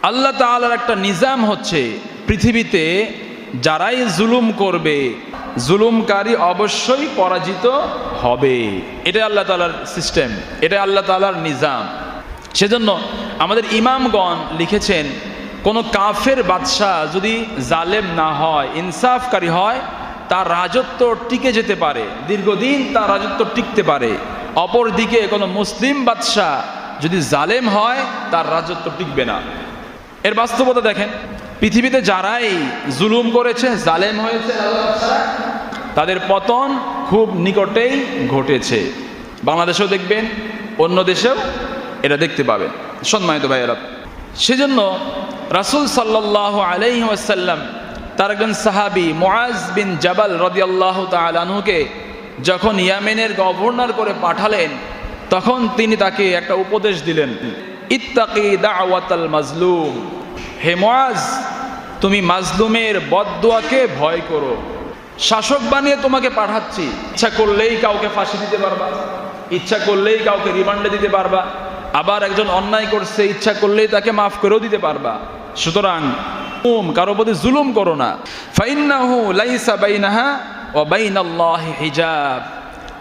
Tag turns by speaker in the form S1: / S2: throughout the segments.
S1: আল্লাহ তাআলার একটা নিজাম হচ্ছে, পৃথিবীতে যারাই জুলুম করবে, জুলুমকারী অবশ্যই পরাজিত হবে। এটা আল্লাহ তাআলার সিস্টেম, এটা আল্লাহ তাআলার নিজাম। সেজন্য আমাদের ইমামগণ লিখেছেন, কোনো কাফের বাদশাহ যদি জালেম না হয়, ইনসাফকারী হয়, তার রাজত্ব টিকে যেতে পারে, দীর্ঘদিন তার রাজত্ব টিকতে পারে। অপরদিকে কোনো মুসলিম বাদশাহ যদি জালেম হয়, তার রাজত্ব টিকবে না। এর বাস্তবতা দেখেন, পৃথিবীতে যারাই জুলুম করেছে, জালেম হয়েছে, তাদের পতন খুব নিকটেই ঘটেছে। বাংলাদেশেও দেখবেন, অন্য দেশেও এটা দেখতে পাবেন। সম্মানিত ভাইয়েরা, সেজন্য রাসূল সাল্লাল্লাহু আলাইহি ওয়াসাল্লাম তার একজন সাহাবী মুআজ বিন জাবাল রাদিয়াল্লাহু তাআলা আনহুকে যখন ইয়েমেনের গভর্নর করে পাঠালেন, তখন তিনি তাকে একটা উপদেশ দিলেন, ইত্তাকি দাওয়াতাল মাজলুম। হে মুআজ, তুমি মাজলুমের বদদুয়াকে ভয় করো। শাসক বানিয়ে তোমাকে পাঠাচ্ছি, ইচ্ছা করলেই কাউকে ফাঁসি দিতে পারবা, ইচ্ছা করলেই কাউকে রিমান্ডে দিতে পারবা, আবার একজন অন্যায় করছে, ইচ্ছা করলেই তাকে মাফ করেও দিতে পারবা। সুতরাং কারো প্রতি জুলুম করো না। ফাইন্নাহু লাইসা বাইনাহা ওয়া বাইনাল্লাহি হিজাব।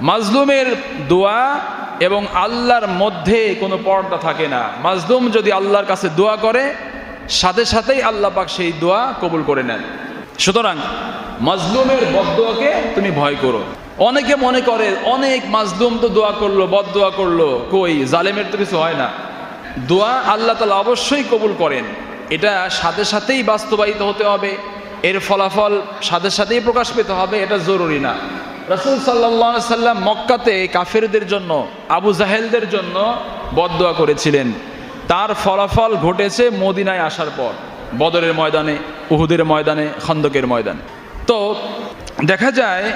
S1: মাজলুমের দোয়া এবং আল্লাহর মধ্যে কোনো পর্দা থাকে না। মাজলুম যদি আল্লাহর কাছে দোয়া করে, সাথে সাথেই আল্লাহ পাক সেই দোয়া কবুল করে নেন। সুতরাং মাজলুমের বদদোয়াকে তুমি ভয় করো। অনেকে মনে করে অনেক মাজলুম তো দোয়া করলো, বদদোয়া করলো, কই জালেমের তো কিছু হয় না। দোয়া আল্লাহ তাআলা অবশ্যই কবুল করেন, এটা সাথে সাথেই বাস্তবায়িত হতে হবে, এর ফলাফল সাথে সাথেই প্রকাশ পেতে হবে, এটা জরুরি না। রাসূল সাল্লাল্লাহু আলাইহি সাল্লাম মক্কাতে কাফেরদের জন্য, আবু জাহেলদের জন্য বদদোয়া করেছিলেন। তার ফলাফল ঘটেছে মদিনায় আসার পর, বদরের ময়দানে, উহুদের ময়দানে, খন্দকের ময়দানে। তো দেখা যায়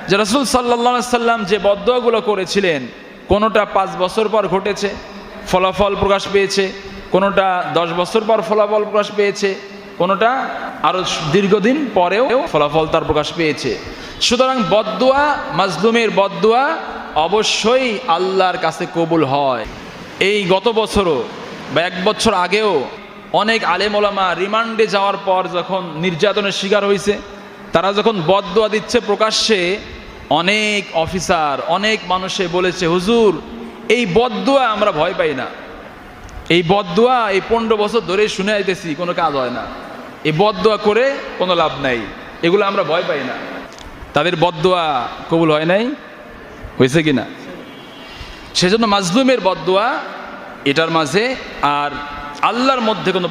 S1: যে রাসূল সাল্লাল্লাহু আলাইহি সাল্লাম যে বদদোয়াগুলো করেছিলেন, কোনোটা 5 বছর পর ঘটেছে, ফলাফল প্রকাশ পেয়েছে, কোনোটা 10 বছর পর ফলাফল প্রকাশ পেয়েছে, কোনোটা আরো দীর্ঘদিন পরেও ফলাফল তার প্রকাশ পেয়েছে। সুতরাং বদদোয়া, মাজলুমের বদদোয়া অবশ্যই আল্লাহর কাছে কবুল হয়। এই গত বছরও বা 1 বছর আগেও অনেক আলেম ওলামা রিমান্ডে যাওয়ার পর যখন নির্যাতনের শিকার হয়েছে, তারা যখন বদদোয়া দিচ্ছে প্রকাশ্যে, অনেক অফিসার, অনেক মানুষে বলেছে, হুজুর এই বদদোয়া আমরা ভয় পাই না, এই বদদোয়া এই 15 বছর ধরে শুনে আইতেছি, কোনো কাজ হয় না, এই বদদোয়া করে কোনো লাভ নাই, এগুলো আমরা ভয় পাই না। তাদের বদদোয়া কবুল হয় নাই, হয়েছে কিনা? সেজন্য মাজলুমের বদদোয়া, এটার মাঝে আর আল্লাহর মধ্যে কোনো